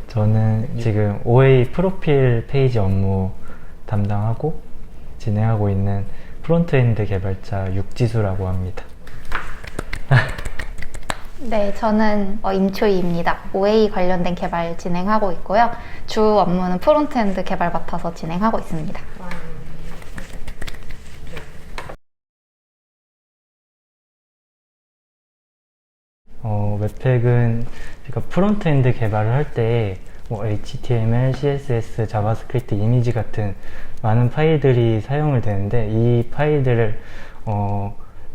저는 지금 OA 프로필 페이지 업무 담당하고 진행하고 있는 프론트엔드 개발자 육지수라고 합니다. 네, 저는 임초희입니다. OA 관련된 개발 진행하고 있고요. 주 업무는 프론트엔드 개발 맡아서 진행하고 있습니다. 웹팩은 제가 프론트엔드 개발을 할 때 HTML, CSS, 자바스크립트, 이미지 같은 많은 파일들이 사용을 되는데 이 파일들을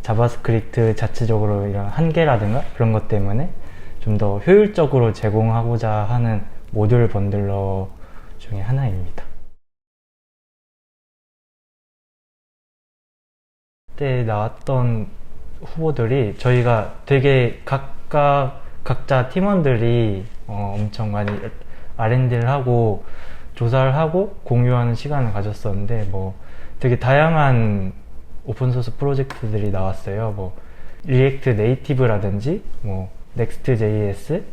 자바스크립트 자체적으로 이런 한계라든가 그런 것 때문에 좀 더 효율적으로 제공하고자 하는 모듈 번들러 중에 하나입니다. 그때 나왔던 후보들이 저희가 되게 각자 팀원들이 엄청 많이 R&D를 하고 조사를 하고 공유하는 시간을 가졌었는데 되게 다양한 오픈소스 프로젝트들이 나왔어요. 리액트 네이티브라든지 넥스트.js,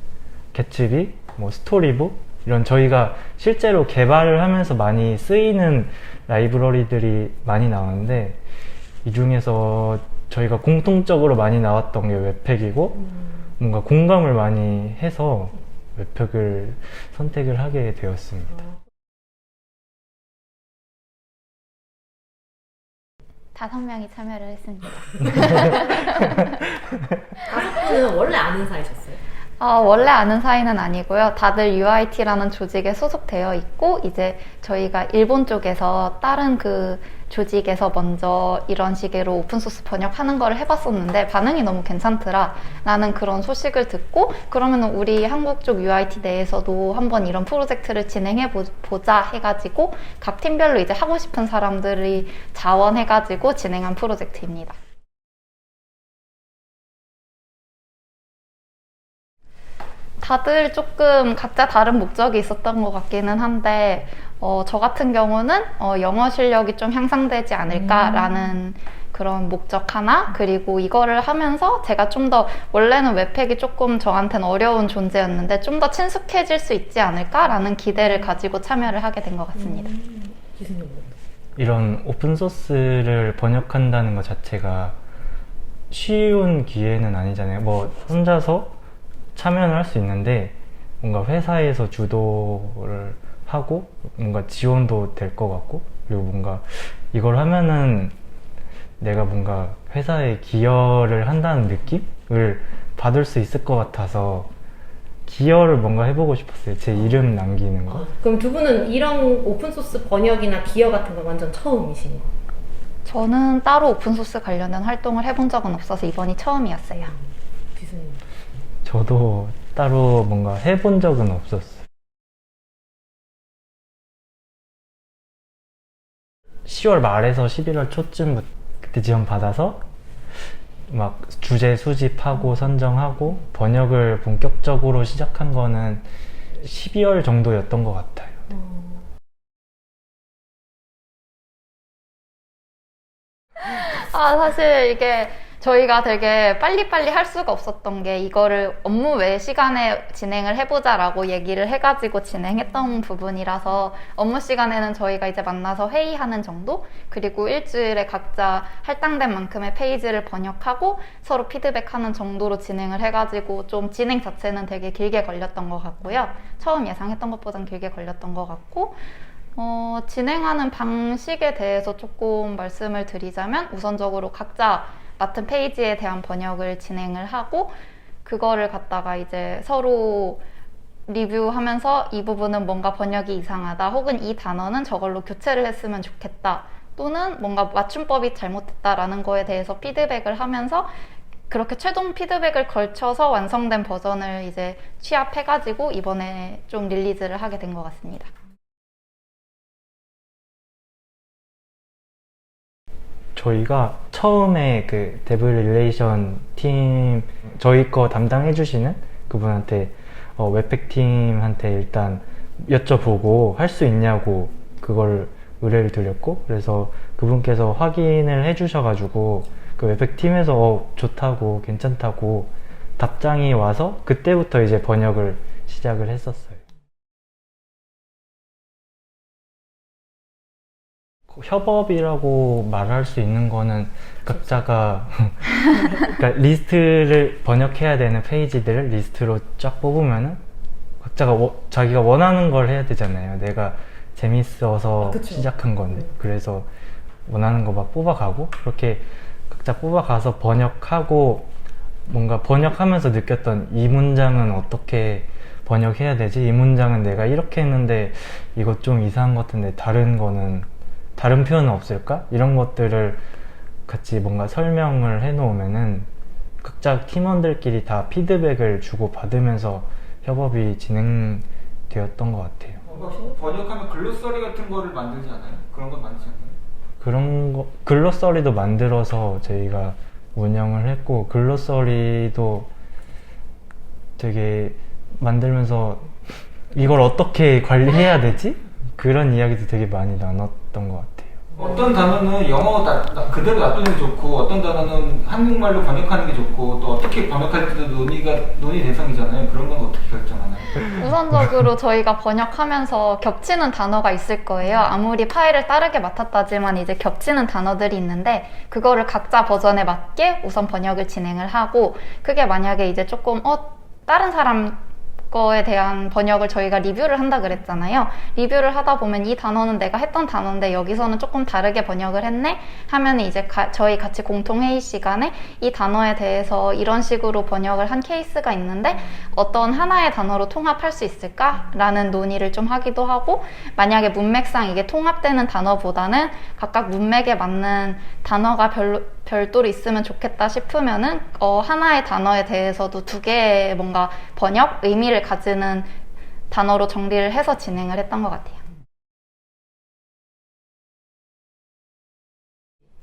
개츠비, 스토리북 이런 저희가 실제로 개발을 하면서 많이 쓰이는 라이브러리들이 많이 나왔는데 이 중에서 저희가 공통적으로 많이 나왔던 게 웹팩이고 뭔가 공감을 많이 해서 웹팩을 선택을 하게 되었습니다. 5명이 참여를 했습니다. 5분은 원래 아는 사이셨어요? 원래 아는 사이는 아니고요. 다들 UIT라는 조직에 소속되어 있고 이제 저희가 일본 쪽에서 다른 그 조직에서 먼저 이런 식으로 오픈소스 번역하는 거를 해봤었는데 반응이 너무 괜찮더라 라는 그런 소식을 듣고 그러면 우리 한국 쪽 UIT 내에서도 한번 이런 프로젝트를 진행해 보자 해가지고 각 팀별로 이제 하고 싶은 사람들이 자원해가지고 진행한 프로젝트입니다. 다들 조금 각자 다른 목적이 있었던 것 같기는 한데 저 같은 경우는 영어 실력이 좀 향상되지 않을까라는 그런 목적 하나, 그리고 이거를 하면서 제가 좀 더 원래는 웹팩이 조금 저한테는 어려운 존재였는데 좀 더 친숙해질 수 있지 않을까라는 기대를 가지고 참여를 하게 된 것 같습니다. 이런 오픈소스를 번역한다는 것 자체가 쉬운 기회는 아니잖아요. 혼자서 참여는 할 수 있는데 뭔가 회사에서 주도를 하고 뭔가 지원도 될 것 같고 그리고 뭔가 이걸 하면은 내가 뭔가 회사에 기여를 한다는 느낌을 받을 수 있을 것 같아서 기여를 뭔가 해보고 싶었어요. 제 이름 남기는 거. 그럼 두 분은 이런 오픈소스 번역이나 기여 같은 건 완전 처음이신 거? 저는 따로 오픈소스 관련된 활동을 해본 적은 없어서 이번이 처음이었어요. 기수님? 저도 따로 뭔가 해본 적은 없었어요. 10월 말에서 11월 초쯤 그때 지원 받아서 막 주제 수집하고 선정하고 번역을 본격적으로 시작한 거는 12월 정도였던 것 같아요. 사실 이게 저희가 되게 빨리빨리 할 수가 없었던 게 이거를 업무 외 시간에 진행을 해보자라고 얘기를 해가지고 진행했던 부분이라서 업무 시간에는 저희가 이제 만나서 회의하는 정도, 그리고 일주일에 각자 할당된 만큼의 페이지를 번역하고 서로 피드백하는 정도로 진행을 해가지고 좀 진행 자체는 되게 길게 걸렸던 것 같고요. 처음 예상했던 것보단 길게 걸렸던 것 같고 진행하는 방식에 대해서 조금 말씀을 드리자면 우선적으로 각자 맡은 페이지에 대한 번역을 진행을 하고 그거를 갖다가 이제 서로 리뷰하면서 이 부분은 뭔가 번역이 이상하다 혹은 이 단어는 저걸로 교체를 했으면 좋겠다 또는 뭔가 맞춤법이 잘못됐다라는 거에 대해서 피드백을 하면서 그렇게 최종 피드백을 걸쳐서 완성된 버전을 이제 취합해가지고 이번에 좀 릴리즈를 하게 된 것 같습니다. 저희가 처음에 그 데브 릴레이션 팀 저희 거 담당해 주시는 그분한테 웹팩 팀한테 일단 여쭤보고 할 수 있냐고 그걸 의뢰를 드렸고 그래서 그분께서 확인을 해주셔가지고 그 웹팩팀에서 좋다고 괜찮다고 답장이 와서 그때부터 이제 번역을 시작을 했었어요. 협업이라고 말할 수 있는 거는 각자가 그러니까 리스트를 번역해야 되는 페이지들을 리스트로 쫙 뽑으면은 각자가 자기가 원하는 걸 해야 되잖아요. 내가 재밌어서 그쵸. 시작한 건데 그래서 원하는 거 막 뽑아가고 그렇게 각자 뽑아가서 번역하고 뭔가 번역하면서 느꼈던 이 문장은 어떻게 번역해야 되지? 이 문장은 내가 이렇게 했는데 이거 좀 이상한 것 같은데 다른 표현은 없을까? 이런 것들을 같이 뭔가 설명을 해놓으면은 각자 팀원들끼리 다 피드백을 주고 받으면서 협업이 진행되었던 것 같아요. 번역하면 글로서리 같은 거를 만들지 않아요? 그런 건 만들지 않나요? 그런 거, 글로서리도 만들어서 저희가 운영을 했고, 글로서리도 되게 만들면서 이걸 어떻게 관리해야 되지? 그런 이야기도 되게 많이 나눴던 것 같아요. 어떤 단어는 영어 그대로 놔두는 게 좋고 어떤 단어는 한국말로 번역하는 게 좋고 또 어떻게 번역할지도 논의 대상이잖아요. 그런 건 어떻게 결정하나요? 우선적으로 저희가 번역하면서 겹치는 단어가 있을 거예요. 아무리 파일을 다르게 맡았다지만 이제 겹치는 단어들이 있는데 그거를 각자 버전에 맞게 우선 번역을 진행을 하고 그게 만약에 이제 조금 다른 사람 거에 대한 번역을 저희가 리뷰를 한다 그랬잖아요. 리뷰를 하다 보면 이 단어는 내가 했던 단어인데 여기서는 조금 다르게 번역을 했네 하면 이제 저희 같이 공통회의 시간에 이 단어에 대해서 이런 식으로 번역을 한 케이스가 있는데 어떤 하나의 단어로 통합할 수 있을까? 라는 논의를 좀 하기도 하고 만약에 문맥상 이게 통합되는 단어보다는 각각 문맥에 맞는 단어가 별도로 있으면 좋겠다 싶으면은 하나의 단어에 대해서도 두 개의 뭔가 번역 의미를 가지는 단어로 정리를 해서 진행을 했던 것 같아요.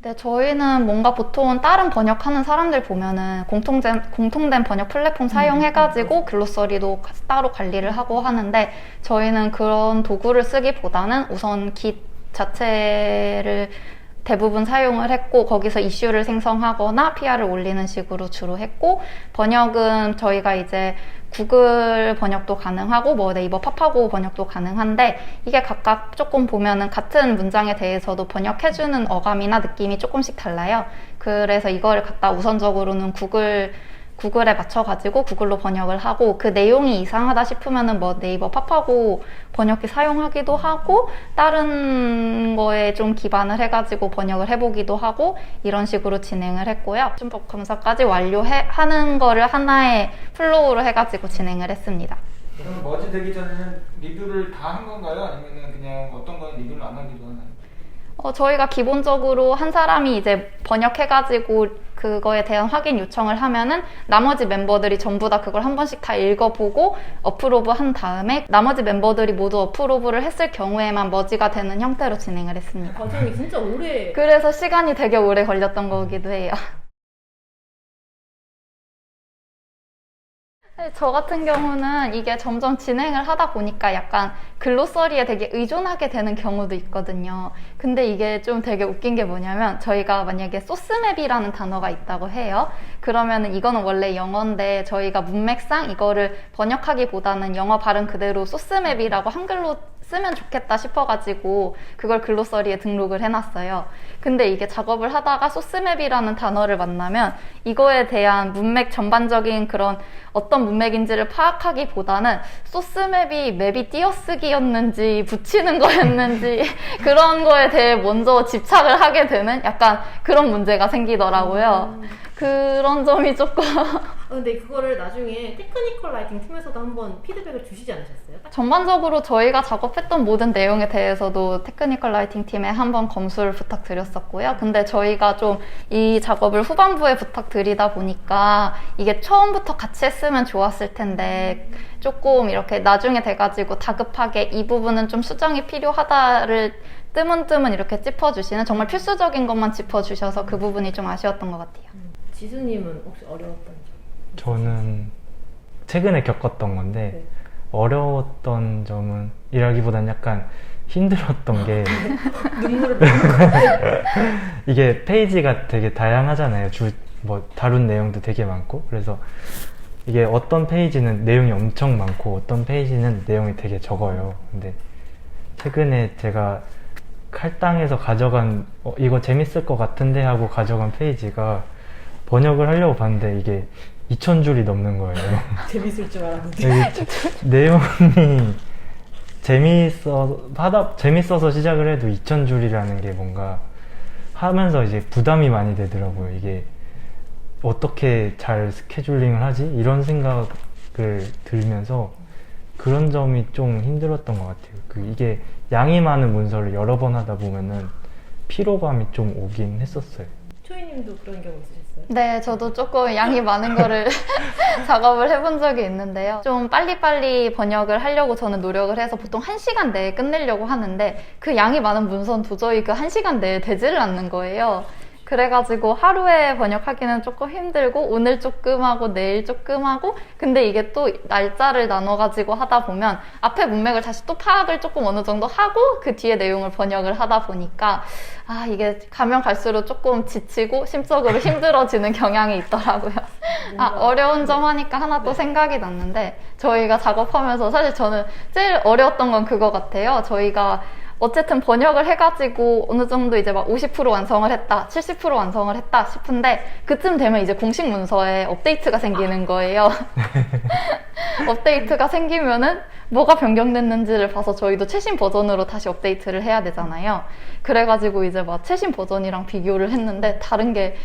네, 저희는 뭔가 보통 다른 번역하는 사람들 보면은 공통된 번역 플랫폼 사용해가지고 글로서리도 따로 관리를 하고 하는데 저희는 그런 도구를 쓰기보다는 우선 깃 자체를 대부분 사용을 했고 거기서 이슈를 생성하거나 PR을 올리는 식으로 주로 했고 번역은 저희가 이제 구글 번역도 가능하고 뭐 네이버 팝하고 번역도 가능한데 이게 각각 조금 보면은 같은 문장에 대해서도 번역해주는 어감이나 느낌이 조금씩 달라요. 그래서 이거를 갖다 우선적으로는 구글에 맞춰가지고 구글로 번역을 하고 그 내용이 이상하다 싶으면은 뭐 네이버 팝하고 번역기 사용하기도 하고 다른 거에 좀 기반을 해가지고 번역을 해보기도 하고 이런 식으로 진행을 했고요. 문법 검사까지 완료하는 거를 하나의 플로우로 해가지고 진행을 했습니다. 그럼 머지 되기 전에는 리뷰를 다 한 건가요? 아니면 그냥 어떤 거는 리뷰를 안 하기도 하나요? 저희가 기본적으로 한 사람이 이제 번역해가지고 그거에 대한 확인 요청을 하면은 나머지 멤버들이 전부 다 그걸 한 번씩 다 읽어보고 어프로브 한 다음에 나머지 멤버들이 모두 어프로브를 했을 경우에만 머지가 되는 형태로 진행을 했습니다. 과정이 진짜 오래. 그래서 시간이 되게 오래 걸렸던 거기도 해요. 저 같은 경우는 이게 점점 진행을 하다 보니까 약간 글로서리에 되게 의존하게 되는 경우도 있거든요. 근데 이게 좀 되게 웃긴 게 뭐냐면 저희가 만약에 소스맵이라는 단어가 있다고 해요. 그러면은 이거는 원래 영어인데 저희가 문맥상 이거를 번역하기보다는 영어 발음 그대로 소스맵이라고 한글로 쓰면 좋겠다 싶어가지고 그걸 글로서리에 등록을 해놨어요. 근데 이게 작업을 하다가 소스맵이라는 단어를 만나면 이거에 대한 문맥 전반적인 그런 어떤 문맥인지를 파악하기보다는 소스맵이 맵이 띄어쓰기였는지 붙이는 거였는지 그런 거에 대해 먼저 집착을 하게 되는 약간 그런 문제가 생기더라고요. 그런 점이 조금 근데 그거를 나중에 테크니컬 라이팅 팀에서도 한번 피드백을 주시지 않으셨어요? 전반적으로 저희가 작업했던 모든 내용에 대해서도 테크니컬 라이팅 팀에 한번 검수를 부탁드렸었고요. 근데 저희가 좀 이 작업을 후반부에 부탁드리다 보니까 이게 처음부터 같이 했으면 좋았을 텐데 조금 이렇게 나중에 돼가지고 다급하게 이 부분은 좀 수정이 필요하다를 뜨문뜨문 이렇게 짚어주시는 정말 필수적인 것만 짚어주셔서 그 부분이 좀 아쉬웠던 것 같아요. 지수님은 혹시 어려웠던 점? 저는 최근에 겪었던 건데 네. 어려웠던 점은 이라기보단 약간 힘들었던 게 눈물을 이게 페이지가 되게 다양하잖아요. 뭐 다룬 내용도 되게 많고. 그래서 이게 어떤 페이지는 내용이 엄청 많고 어떤 페이지는 내용이 되게 적어요. 근데 최근에 제가 칼당에서 가져간 이거 재밌을 것 같은데 하고 가져간 페이지가 번역을 하려고 봤는데 이게 2,000줄이 넘는 거예요. 재밌을 줄 알았는데. 여기 내용이 재밌어서 시작을 해도 2,000줄이라는 게 뭔가 하면서 이제 부담이 많이 되더라고요. 이게 어떻게 잘 스케줄링을 하지? 이런 생각을 들면서 그런 점이 좀 힘들었던 것 같아요. 이게 양이 많은 문서를 여러 번 하다 보면은 피로감이 좀 오긴 했었어요. 초이님도 그런 경우 있으셨어요? 네, 저도 조금 양이 많은 거를 작업을 해본 적이 있는데요. 좀 빨리빨리 번역을 하려고 저는 노력을 해서 보통 1시간 내에 끝내려고 하는데 그 양이 많은 문서는 도저히 그 1시간 내에 되지를 않는 거예요. 그래가지고 하루에 번역하기는 조금 힘들고 오늘 조금 하고 내일 조금 하고 근데 이게 또 날짜를 나눠가지고 하다 보면 앞에 문맥을 다시 또 파악을 조금 어느 정도 하고 그 뒤에 내용을 번역을 하다 보니까 이게 가면 갈수록 조금 지치고 심적으로 힘들어지는 경향이 있더라고요. 어려운 점 하니까 하나 또 생각이 났는데 저희가 작업하면서 사실 저는 제일 어려웠던 건 그거 같아요. 저희가 어쨌든 번역을 해가지고 어느 정도 이제 막 50% 완성을 했다, 70% 완성을 했다 싶은데 그쯤 되면 이제 공식 문서에 업데이트가 생기는 거예요. 업데이트가 생기면은 뭐가 변경됐는지를 봐서 저희도 최신 버전으로 다시 업데이트를 해야 되잖아요. 그래가지고 이제 막 최신 버전이랑 비교를 했는데 다른 게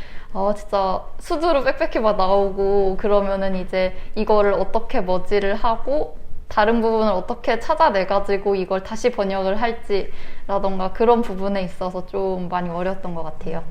진짜 수두로 빽빽히 막 나오고 그러면은 이제 이거를 어떻게 머지를 하고 다른 부분을 어떻게 찾아내가지고 이걸 다시 번역을 할지라던가 그런 부분에 있어서 좀 많이 어려웠던 것 같아요.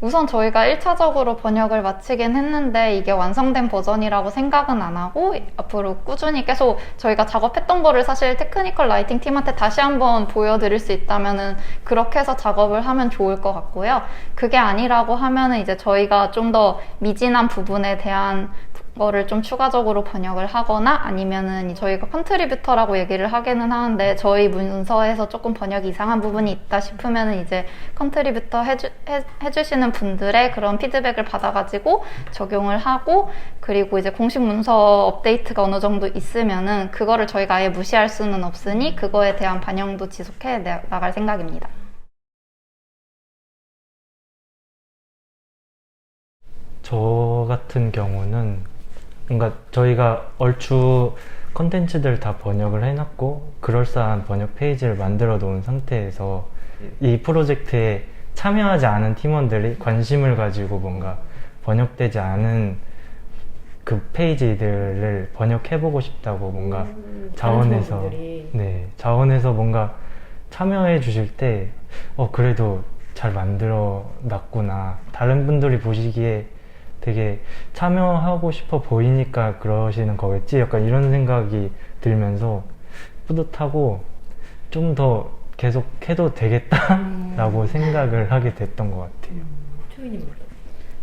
우선 저희가 1차적으로 번역을 마치긴 했는데 이게 완성된 버전이라고 생각은 안 하고 앞으로 꾸준히 계속 저희가 작업했던 거를 사실 테크니컬 라이팅 팀한테 다시 한번 보여드릴 수 있다면은 그렇게 해서 작업을 하면 좋을 것 같고요. 그게 아니라고 하면은 이제 저희가 좀 더 미진한 부분에 대한 거를 좀 추가적으로 번역을 하거나 아니면은 저희가 컨트리뷰터라고 얘기를 하기는 하는데 저희 문서에서 조금 번역이 이상한 부분이 있다 싶으면은 이제 컨트리뷰터 해주시는 분들의 그런 피드백을 받아가지고 적용을 하고 그리고 이제 공식 문서 업데이트가 어느 정도 있으면은 그거를 저희가 아예 무시할 수는 없으니 그거에 대한 반영도 지속해 나갈 생각입니다. 저 같은 경우는 뭔가 저희가 얼추 컨텐츠들 다 번역을 해놨고 그럴싸한 번역 페이지를 만들어 놓은 상태에서 이 프로젝트에 참여하지 않은 팀원들이 관심을 가지고 뭔가 번역되지 않은 그 페이지들을 번역해보고 싶다고 뭔가 자원에서 자원에서 뭔가 참여해 주실 때 그래도 잘 만들어 놨구나, 다른 분들이 보시기에 되게 참여하고 싶어 보이니까 그러시는 거겠지, 약간 이런 생각이 들면서 뿌듯하고 좀 더 계속 해도 되겠다라고 생각을 하게 됐던 것 같아요. 초이님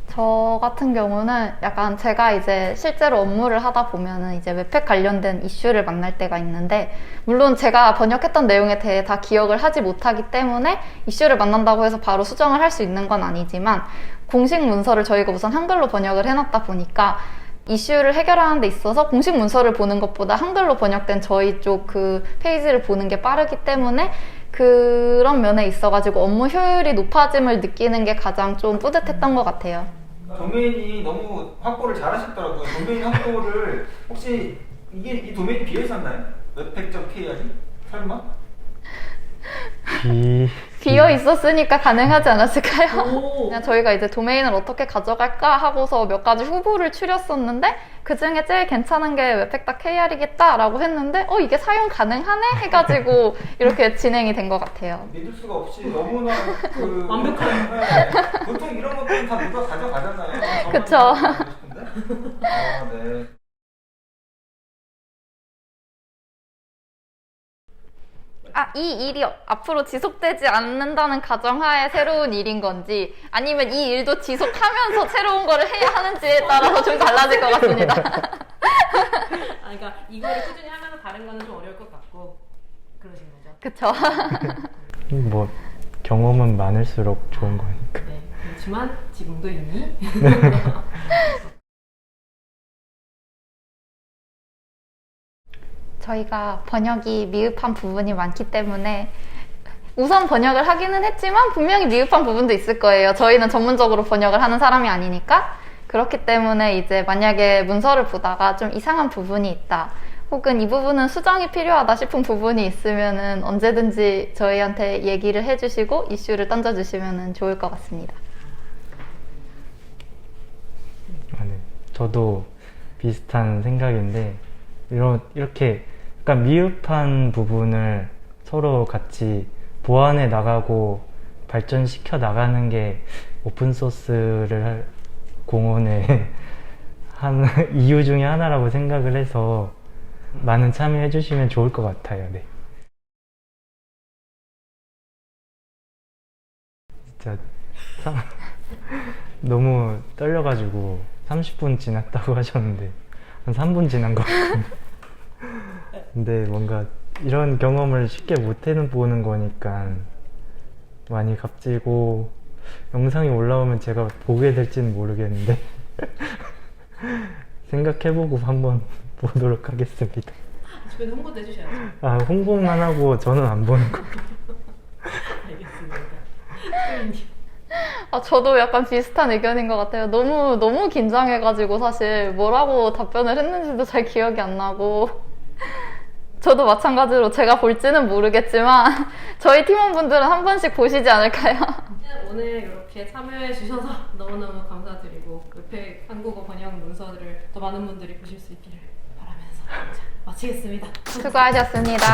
저 같은 경우는 약간 제가 이제 실제로 업무를 하다 보면은 이제 웹팩 관련된 이슈를 만날 때가 있는데, 물론 제가 번역했던 내용에 대해 다 기억을 하지 못하기 때문에 이슈를 만난다고 해서 바로 수정을 할 수 있는 건 아니지만, 공식 문서를 저희가 우선 한글로 번역을 해놨다 보니까 이슈를 해결하는 데 있어서 공식 문서를 보는 것보다 한글로 번역된 저희 쪽 그 페이지를 보는 게 빠르기 때문에 그런 면에 있어가지고 업무 효율이 높아짐을 느끼는 게 가장 좀 뿌듯했던 것 같아요. 도메인이 너무 확보를 잘 하셨더라고요. 도메인 확보를 혹시 이 도메인이 비어있었나요? 웹팩.kr이? 설마? 비어 있었으니까 가능하지 않았을까요? 그냥 저희가 이제 도메인을 어떻게 가져갈까 하고서 몇 가지 후보를 추렸었는데 그 중에 제일 괜찮은 게 웹팩.kr이겠다라고 했는데 이게 사용 가능하네? 해가지고 이렇게 진행이 된 것 같아요. 믿을 수가 없이 너무나 완벽한. 네. 보통 이런 것들은 다 누가 가져가잖아요. 그쵸. 네. 이 일이 앞으로 지속되지 않는다는 가정하에 새로운 일인 건지 아니면 이 일도 지속하면서 새로운 거를 해야 하는지에 따라서 좀 달라질 것 같습니다. 그러니까 이거를 꾸준히 하면서 다른 거는 좀 어려울 것 같고 그러신 거죠. 그쵸? 뭐 경험은 많을수록 좋은 거니까. 네, 그렇지만 지금도 이미 저희가 번역이 미흡한 부분이 많기 때문에 우선 번역을 하기는 했지만 분명히 미흡한 부분도 있을 거예요. 저희는 전문적으로 번역을 하는 사람이 아니니까. 그렇기 때문에 이제 만약에 문서를 보다가 좀 이상한 부분이 있다. 혹은 이 부분은 수정이 필요하다 싶은 부분이 있으면은 언제든지 저희한테 얘기를 해주시고 이슈를 던져주시면 좋을 것 같습니다. 아, 네. 저도 비슷한 생각인데 이렇게 약간 미흡한 부분을 서로 같이 보완해 나가고 발전시켜 나가는 게 오픈소스를 공헌의 한 이유 중에 하나라고 생각을 해서 많은 참여해 주시면 좋을 것 같아요. 네. 진짜 너무 떨려가지고 30분 지났다고 하셨는데 한 3분 지난 것 같은데 근데 뭔가 이런 경험을 쉽게 못 해보는 거니까 많이 값지고 영상이 올라오면 제가 보게 될지는 모르겠는데 생각해보고 한번 보도록 하겠습니다. 주변에 홍보도 해주셔야죠. 아, 홍보만 하고 저는 안 보는 거. 알겠습니다. 소연님. 저도 약간 비슷한 의견인 것 같아요. 너무 긴장해가지고 사실 뭐라고 답변을 했는지도 잘 기억이 안 나고. 저도 마찬가지로 제가 볼지는 모르겠지만 저희 팀원분들은 한 번씩 보시지 않을까요? 오늘 이렇게 참여해 주셔서 너무너무 감사드리고 웹팩 한국어 번역 문서들을 더 많은 분들이 보실 수 있기를 바라면서 자, 마치겠습니다. 수고하셨습니다.